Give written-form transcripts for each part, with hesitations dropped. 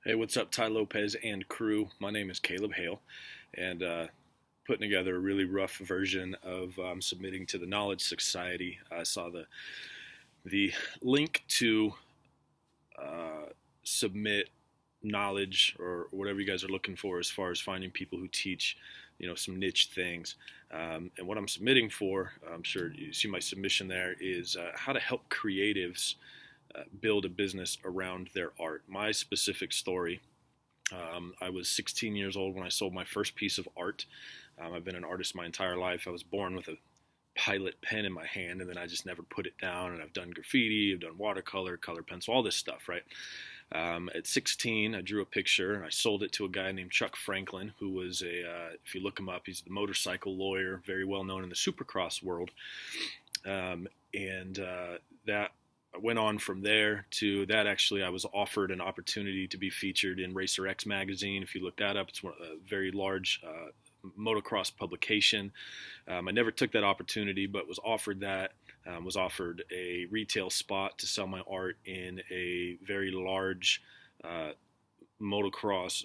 Hey, what's up, Ty Lopez and crew? My name is Caleb Hale, and putting together a really rough version of submitting to the Knowledge Society. I saw the link to uh, submit knowledge or whatever you guys are looking for as far as finding people who teach, some niche things. And what I'm submitting for, I'm sure you see my submission there, is how to help creatives build a business around their art. My specific story. I was 16 years old when I sold my first piece of art. I've been an artist my entire life. I was born with a pilot pen in my hand, and then I just never put it down. And I've done graffiti, I've done watercolor, color pencil, all this stuff, right? At 16, I drew a picture and I sold it to a guy named Chuck Franklin, who was if you look him up, he's the motorcycle lawyer, very well known in the supercross world. And that I went on from there to that. Actually, I was offered an opportunity to be featured in Racer X magazine. If you look that up, it's a very large motocross publication. I never took that opportunity, but was offered that. Was offered a retail spot to sell my art in a very large uh, motocross,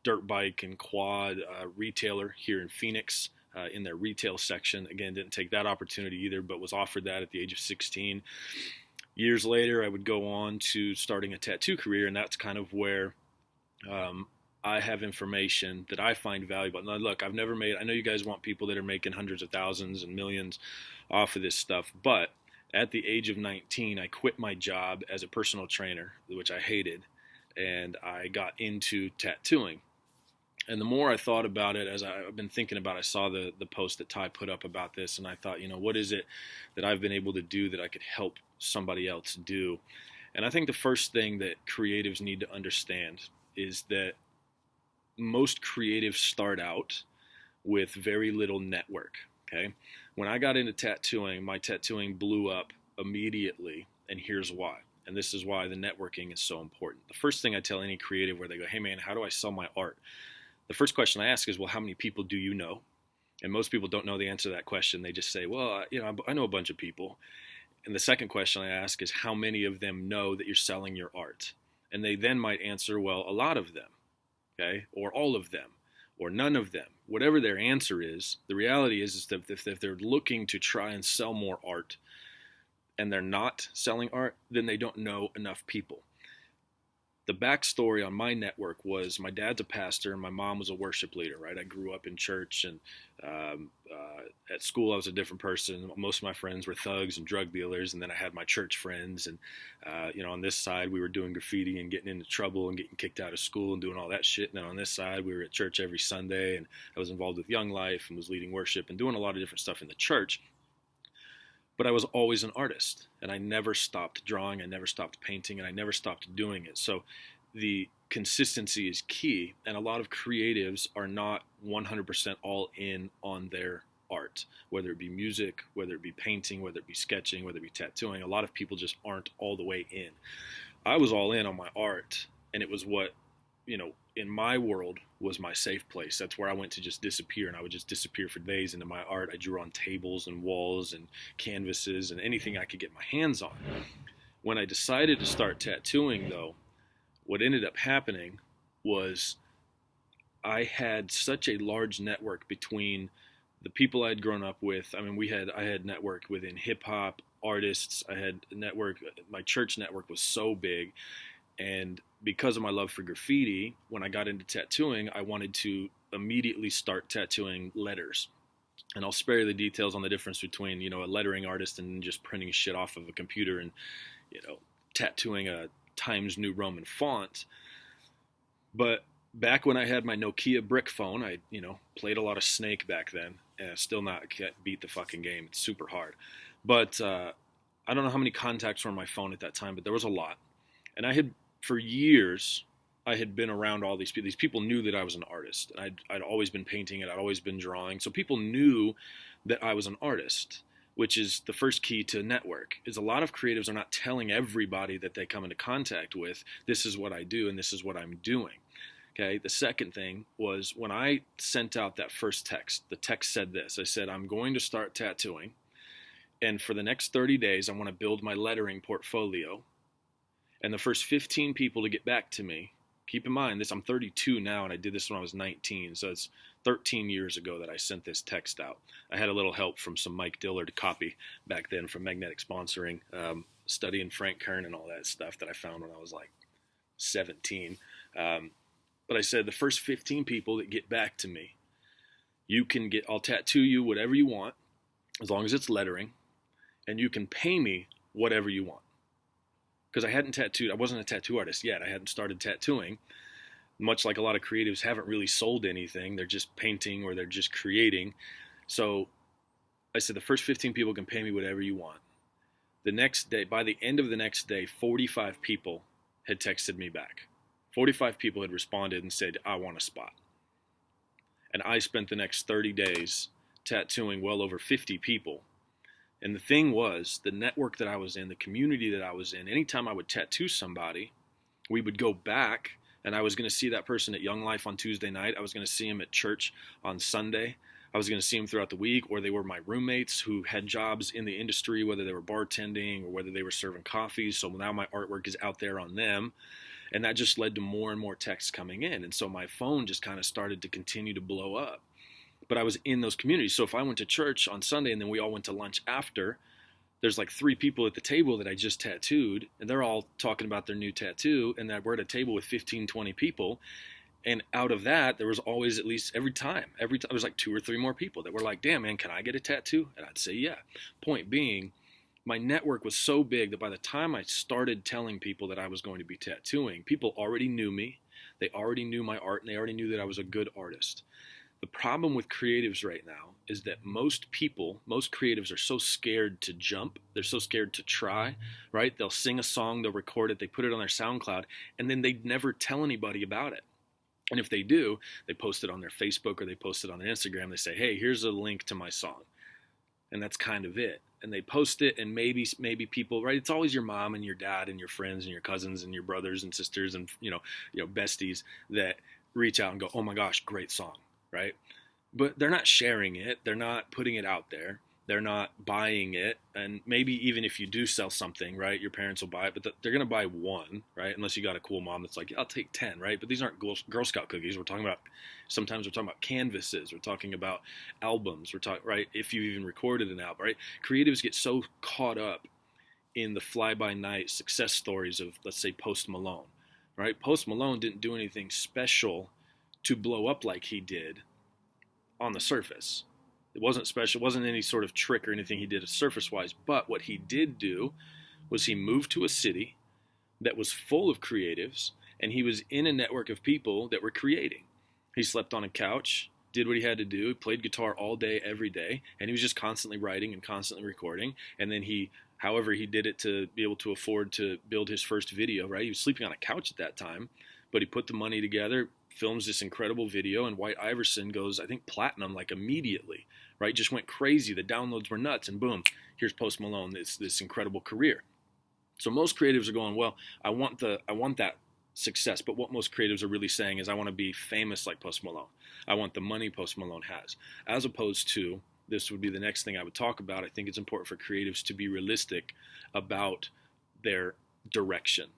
dirt bike, and quad retailer here in Phoenix. In their retail section. Again, didn't take that opportunity either, but was offered that at the age of 16. Years later, I would go on to starting a tattoo career, and that's kind of where I have information that I find valuable. Now, look, I've never made, I know you guys want people that are making hundreds of thousands and millions off of this stuff, but at the age of 19, I quit my job as a personal trainer, which I hated, and I got into tattooing. And the more I thought about it, as I've been thinking about it, I saw the post that Ty put up about this, and I thought, what is it that I've been able to do that I could help somebody else do? And I think the first thing that creatives need to understand is that most creatives start out with very little network. Okay. When I got into tattooing, my tattooing blew up immediately, and here's why. And this is why the networking is so important. The first thing I tell any creative where they go, hey man, how do I sell my art? The first question I ask is, well, how many people do you know? And most people don't know the answer to that question. They just say, well, I know a bunch of people. And the second question I ask is, how many of them know that you're selling your art? And they then might answer, well, a lot of them, okay, or all of them, or none of them. Whatever their answer is, the reality is that if they're looking to try and sell more art and they're not selling art, then they don't know enough people. The backstory on my network was my dad's a pastor and my mom was a worship leader, right? I grew up in church, and at school I was a different person. Most of my friends were thugs and drug dealers, and then I had my church friends, and on this side we were doing graffiti and getting into trouble and getting kicked out of school and doing all that shit. And then on this side we were at church every Sunday, and I was involved with Young Life and was leading worship and doing a lot of different stuff in the church. But I was always an artist, and I never stopped drawing, I never stopped painting, and I never stopped doing it. So the consistency is key, and a lot of creatives are not 100% all in on their art, whether it be music, whether it be painting, whether it be sketching, whether it be tattooing. A lot of people just aren't all the way in. I was all in on my art, and it was what, in my world was my safe place. That's where I went to just disappear, and I would just disappear for days into my art. I drew on tables and walls and canvases and anything I could get my hands on. When I decided to start tattooing, though, what ended up happening was I had such a large network between the people I'd grown up with. I mean, I had network within hip hop artists. I had network. My church network was so big, and because of my love for graffiti, when I got into tattooing, I wanted to immediately start tattooing letters. And I'll spare you the details on the difference between, a lettering artist and just printing shit off of a computer and, tattooing a Times New Roman font. But back when I had my Nokia brick phone, I, played a lot of Snake back then. And still not can't beat the fucking game. It's super hard. But I don't know how many contacts were on my phone at that time, but there was a lot. And I had, for years, I had been around all these people. These people knew that I was an artist. I'd always been painting it. I'd always been drawing. So people knew that I was an artist, which is the first key to network. Is a lot of creatives are not telling everybody that they come into contact with, this is what I do and this is what I'm doing. Okay. The second thing was when I sent out that first text, the text said this. I said, I'm going to start tattooing, and for the next 30 days, I want to build my lettering portfolio. And the first 15 people to get back to me Keep in mind this, I'm 32 now, and I did this when I was 19. So it's 13 years ago that I sent this text out. I had a little help from some Mike Dillard copy back then from Magnetic Sponsoring, studying Frank Kern and all that stuff that I found when I was like 17. But I said, the first 15 people that get back to me, I'll tattoo you whatever you want, as long as it's lettering, and you can pay me whatever you want. Because I wasn't a tattoo artist yet. I hadn't started tattooing. Much like a lot of creatives haven't really sold anything. They're just painting or they're just creating. So I said, the first 15 people can pay me whatever you want. The next day, by the end of the next day, 45 people had texted me back. 45 people had responded and said, I want a spot. And I spent the next 30 days tattooing well over 50 people. And the thing was, the network that I was in, the community that I was in, anytime I would tattoo somebody, we would go back, and I was going to see that person at Young Life on Tuesday night. I was going to see him at church on Sunday. I was going to see them throughout the week, or they were my roommates who had jobs in the industry, whether they were bartending or whether they were serving coffee. So now my artwork is out there on them. And that just led to more and more texts coming in. And so my phone just kind of started to continue to blow up. But I was in those communities. So if I went to church on Sunday and then we all went to lunch after, there's like 3 people at the table that I just tattooed, and they're all talking about their new tattoo, and that we're at a table with 15, 20 people. And out of that, there was always, at least every time, there was like 2 or 3 more people that were like, damn, man, can I get a tattoo? And I'd say, yeah. Point being, my network was so big that by the time I started telling people that I was going to be tattooing, people already knew me. They already knew my art, and they already knew that I was a good artist. The problem with creatives right now is that most creatives are so scared to jump. They're so scared to try, right? They'll sing a song, they'll record it, they put it on their SoundCloud, and then they never tell anybody about it. And if they do, they post it on their Facebook or they post it on their Instagram. They say, hey, here's a link to my song. And that's kind of it. And they post it, and maybe people, right? It's always your mom and your dad and your friends and your cousins and your brothers and sisters and, besties that reach out and go, oh my gosh, great song. Right? But they're not sharing it. They're not putting it out there. They're not buying it. And maybe even if you do sell something, right, your parents will buy it, but they're going to buy one, right? Unless you got a cool mom that's like, I'll take 10, right? But these aren't Girl Scout cookies. Sometimes we're talking about canvases. We're talking about albums. We're talking, right? If you even recorded an album, right? Creatives get so caught up in the fly-by-night success stories of, let's say, Post Malone, right? Post Malone didn't do anything special to blow up like he did on the surface. It wasn't special. It wasn't any sort of trick or anything he did surface-wise. But what he did do was he moved to a city that was full of creatives, and he was in a network of people that were creating. He slept on a couch, did what he had to do, played guitar all day, every day, and he was just constantly writing and constantly recording. And then however he did it to be able to afford to build his first video, right? He was sleeping on a couch at that time, but he put the money together, films this incredible video, and White Iverson goes, I think, platinum like immediately, right? Just went crazy. The downloads were nuts, and boom, here's Post Malone, this incredible career. So most creatives are going, well, I want that success, but what most creatives are really saying is, I want to be famous like Post Malone. I want the money Post Malone has, as opposed to, this would be the next thing I would talk about. I think it's important for creatives to be realistic about their direction.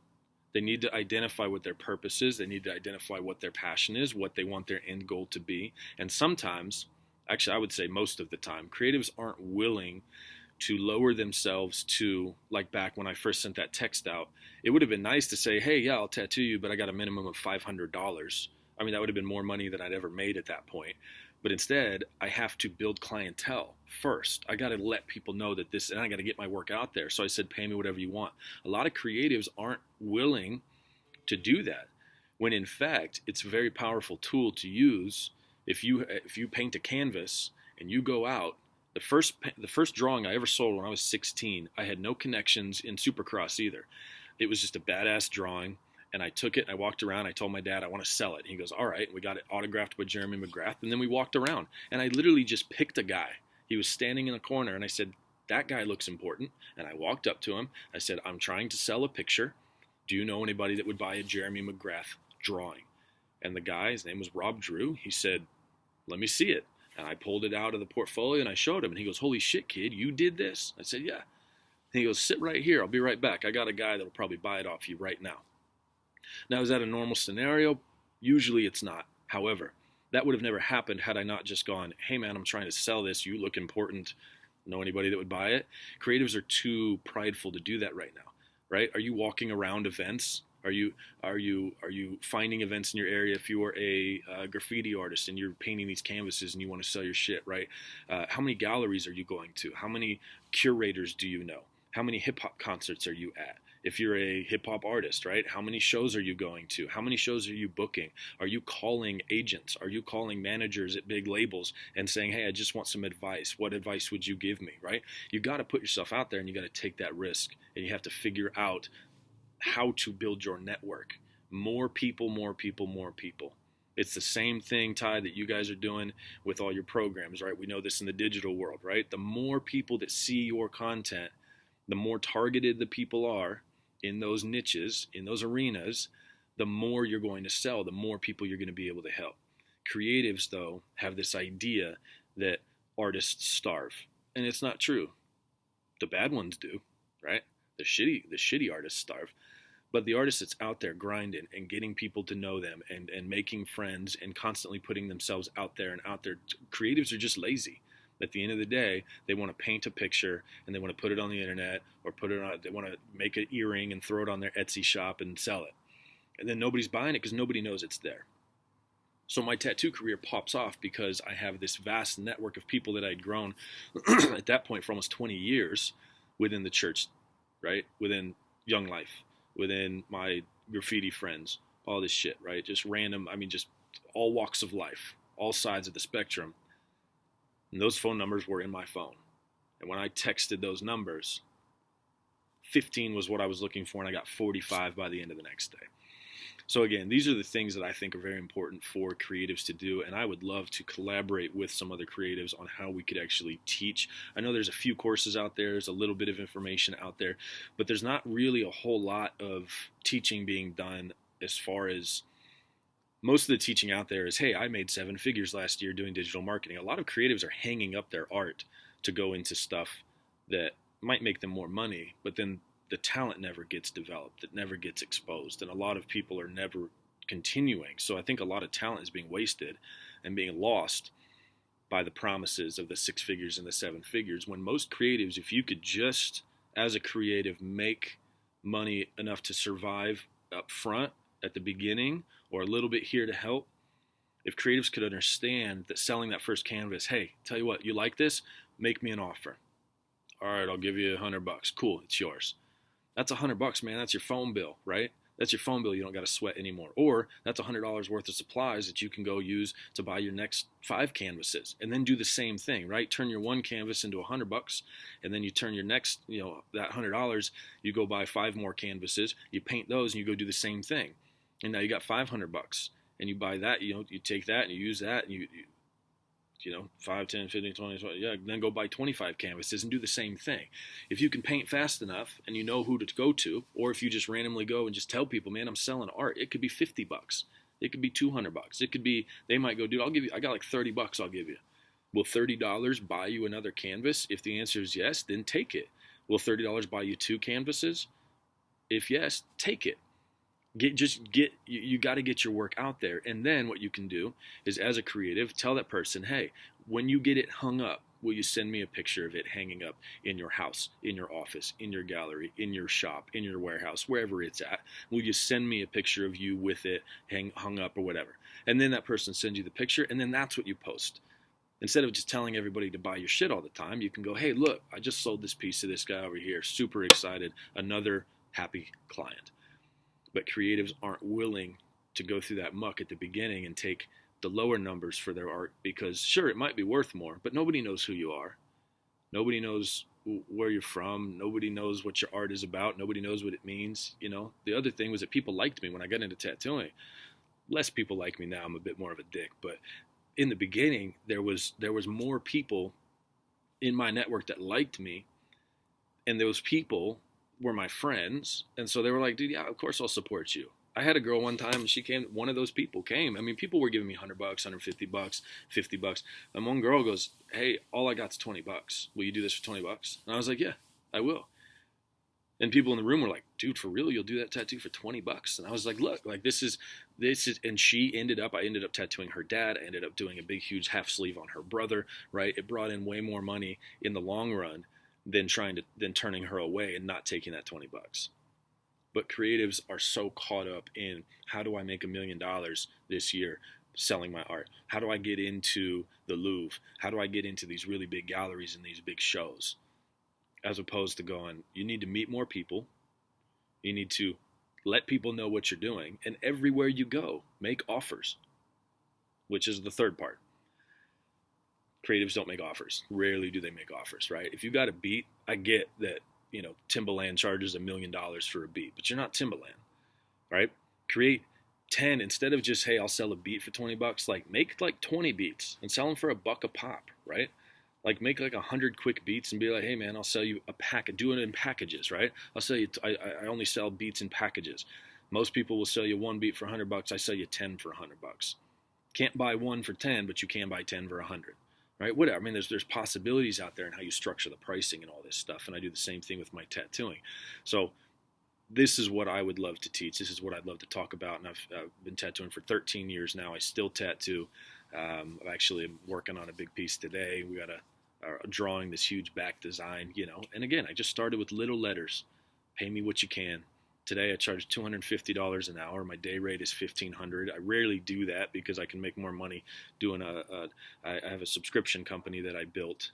They need to identify what their purpose is. They need to identify what their passion is, what they want their end goal to be. And sometimes, actually I would say most of the time, creatives aren't willing to lower themselves to, like back when I first sent that text out, it would have been nice to say, hey, yeah, I'll tattoo you, but I got a minimum of $500. I mean, that would have been more money than I'd ever made at that point. But instead, I have to build clientele first. I got to let people know that and I got to get my work out there. So I said, pay me whatever you want. A lot of creatives aren't willing to do that, when in fact, it's a very powerful tool to use. If you paint a canvas and you go out, the first drawing I ever sold when I was 16, I had no connections in Supercross either. It was just a badass drawing. And I took it, and I walked around. I told my dad, I want to sell it. And he goes, all right. And we got it autographed by Jeremy McGrath. And then we walked around. And I literally just picked a guy. He was standing in a corner. And I said, that guy looks important. And I walked up to him. I said, I'm trying to sell a picture. Do you know anybody that would buy a Jeremy McGrath drawing? And the guy, his name was Rob Drew. He said, let me see it. And I pulled it out of the portfolio, and I showed him. And he goes, holy shit, kid, you did this? I said, yeah. And he goes, sit right here. I'll be right back. I got a guy that will probably buy it off you right now. Now, is that a normal scenario? Usually it's not. However, that would have never happened had I not just gone, hey man, I'm trying to sell this. You look important. Know anybody that would buy it? Creatives are too prideful to do that right now, right? Are you walking around events? Are you finding events in your area? If you are a graffiti artist and you're painting these canvases and you want to sell your shit, right? How many galleries are you going to? How many curators do you know? How many hip hop concerts are you at? If you're a hip hop artist, right? How many shows are you going to? How many shows are you booking? Are you calling agents? Are you calling managers at big labels and saying, hey, I just want some advice. What advice would you give me, right? You got to put yourself out there and you got to take that risk, and you have to figure out how to build your network. More people, more people, more people. It's the same thing, Ty, that you guys are doing with all your programs, right? We know this in the digital world, right? The more people that see your content, the more targeted the people are in those niches, in those arenas, the more you're going to sell, the more people you're going to be able to help. Creatives, though, have this idea that artists starve, and it's not true. The bad ones do, right? The shitty artists starve. But the artist that's out there grinding and getting people to know them and making friends and constantly putting themselves out there and out there, creatives are just lazy. At the end of the day, they want to paint a picture and they want to put it on the internet, or they want to make an earring and throw it on their Etsy shop and sell it. And then nobody's buying it because nobody knows it's there. So my tattoo career pops off because I have this vast network of people that I'd grown at that point for almost 20 years within the church, right? Within Young Life, within my graffiti friends, all this shit, right? Just random, just all walks of life, all sides of the spectrum. And those phone numbers were in my phone. And when I texted those numbers, 15 was what I was looking for, and I got 45 by the end of the next day. So again, these are the things that I think are very important for creatives to do, and I would love to collaborate with some other creatives on how we could actually teach. I know there's a few courses out there, there's a little bit of information out there, but there's not really a whole lot of teaching being done. As far as most of the teaching out there is, hey, I made 7 figures last year doing digital marketing. A lot of creatives are hanging up their art to go into stuff that might make them more money, but then the talent never gets developed. It never gets exposed. And a lot of people are never continuing. So I think a lot of talent is being wasted and being lost by the promises of the 6 figures and the 7 figures, when most creatives, if you could just, as a creative, make money enough to survive up front at the beginning, or a little bit here to help, if creatives could understand that selling that first canvas, hey, tell you what, you like this? Make me an offer. All right, I'll give you $100. Cool, it's yours. That's $100, man. That's your phone bill, right? That's your phone bill. You don't got to sweat anymore. Or that's $100 worth of supplies that you can go use to buy your next 5 canvases, and then do the same thing, right? Turn your one canvas into $100, and then you turn your next, that $100, you go buy 5 more canvases, you paint those, and you go do the same thing. And now you got $500, and you buy that, you take that and you use that, and you 5, 10, 15, 20, then go buy 25 canvases and do the same thing. If you can paint fast enough and you know who to go to, or if you just randomly go and just tell people, man, I'm selling art, it could be $50. It could be $200. It could be, they might go, dude, I got like $30 I'll give you. Will $30 buy you another canvas? If the answer is yes, then take it. Will $30 buy you 2 canvases? If yes, take it. You got to get your work out there. And then what you can do is, as a creative, tell that person, hey, when you get it hung up, will you send me a picture of it hanging up in your house, in your office, in your gallery, in your shop, in your warehouse, wherever it's at? Will you send me a picture of you with it hung up or whatever? And then that person sends you the picture, and then that's what you post. Instead of just telling everybody to buy your shit all the time, you can go, hey, look, I just sold this piece to this guy over here. Super excited. Another happy client. But creatives aren't willing to go through that muck at the beginning and take the lower numbers for their art, because sure, it might be worth more, but nobody knows who you are. Nobody knows where you're from. Nobody knows what your art is about. Nobody knows what it means. The other thing was that people liked me when I got into tattooing. Less people like me now. I'm a bit more of a dick, but in the beginning, there was more people in my network that liked me, and those people were my friends, and so they were like, dude, yeah, of course I'll support you. I had a girl one time, and she came, one of those people came. People were giving me $100, $150, $50. And one girl goes, hey, all I got's $20. Will you do this for $20? And I was like, yeah, I will. And people in the room were like, dude, for real, you'll do that tattoo for $20? And I was like, look, like this is, and I ended up tattooing her dad. I ended up doing a big, huge half sleeve on her brother, right? It brought in way more money in the long run than turning her away and not taking that $20. But creatives are so caught up in, how do I make $1 million this year selling my art? How do I get into the Louvre? How do I get into these really big galleries and these big shows? As opposed to going, you need to meet more people. You need to let people know what you're doing. And everywhere you go, make offers, which is the third part. Creatives don't make offers. Rarely do they make offers, right? If you got a beat, I get that, Timbaland charges $1 million for a beat, but you're not Timbaland, right? Create 10 instead of just, hey, I'll sell a beat for $20. Like, make like 20 beats and sell them for $1 a pop, right? Like, make like 100 quick beats and be like, hey man, I'll sell you a pack. Do it in packages, right? I'll sell you. I only sell beats in packages. Most people will sell you one beat for $100. I sell you 10 for $100. Can't buy one for 10, but you can buy 10 for 100. Right? Whatever. I mean, there's possibilities out there in how you structure the pricing and all this stuff. And I do the same thing with my tattooing. So this is what I would love to teach. This is what I'd love to talk about. And I've been tattooing for 13 years now. I still tattoo. I'm actually working on a big piece today. We got a drawing this huge back design, And again, I just started with little letters. Pay me what you can. Today I charge $250 an hour. My day rate is $1,500. I rarely do that because I can make more money doing I have a subscription company that I built,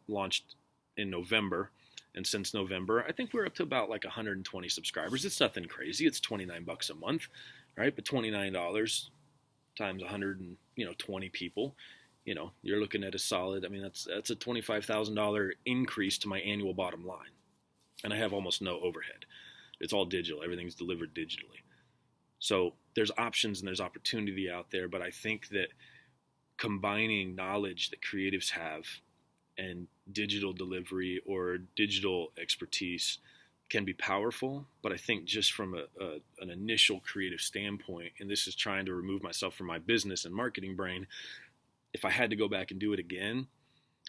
launched in November. And since November, I think we're up to about like 120 subscribers. It's nothing crazy. It's $29 a month, right? But $29 times 120 people, you're looking at a solid, I mean, that's a $25,000 increase to my annual bottom line. And I have almost no overhead. It's all digital. Everything's delivered digitally. So there's options and there's opportunity out there. But I think that combining knowledge that creatives have and digital delivery or digital expertise can be powerful. But I think just from an initial creative standpoint, and this is trying to remove myself from my business and marketing brain, if I had to go back and do it again,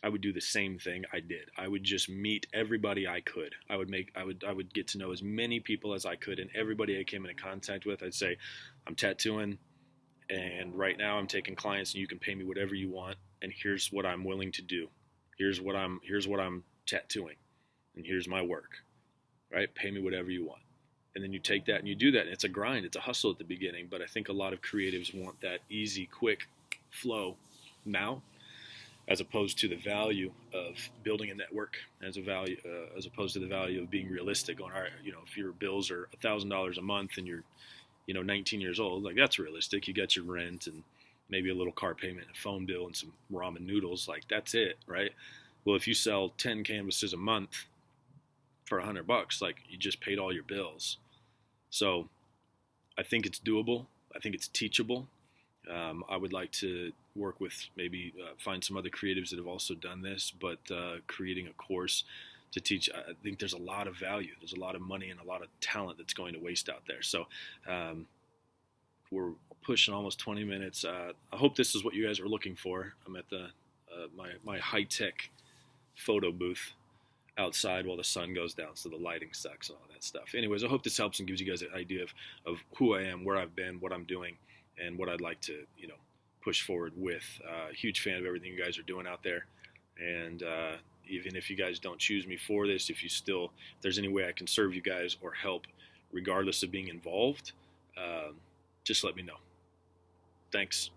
I would do the same thing I did. I would just meet everybody I could. I would get to know as many people as I could, and everybody I came into contact with, I'd say, I'm tattooing, and right now I'm taking clients, and you can pay me whatever you want, and here's what I'm willing to do. Here's what I'm tattooing, and here's my work. Right? Pay me whatever you want. And then you take that and you do that. And it's a grind. It's a hustle at the beginning. But I think a lot of creatives want that easy, quick flow now, as opposed to the value of building a network, as opposed to the value of being realistic. Going, all right, if your bills are $1,000 a month and you're, 19 years old, like that's realistic. You got your rent and maybe a little car payment, a phone bill, and some ramen noodles. Like that's it, right? Well, if you sell 10 canvases a month for $100, like you just paid all your bills. So I think it's doable. I think it's teachable. I would like to work with maybe find some other creatives that have also done this, but creating a course to teach. I think there's a lot of value. There's a lot of money and a lot of talent that's going to waste out there. So we're pushing almost 20 minutes. I hope this is what you guys are looking for. I'm at the my high-tech photo booth outside while the sun goes down, so the lighting sucks and all that stuff. Anyways, I hope this helps and gives you guys an idea of who I am, where I've been, what I'm doing, and what I'd like to, push forward with. Huge fan of everything you guys are doing out there. And even if you guys don't choose me for this, if there's any way I can serve you guys or help, regardless of being involved, just let me know. Thanks.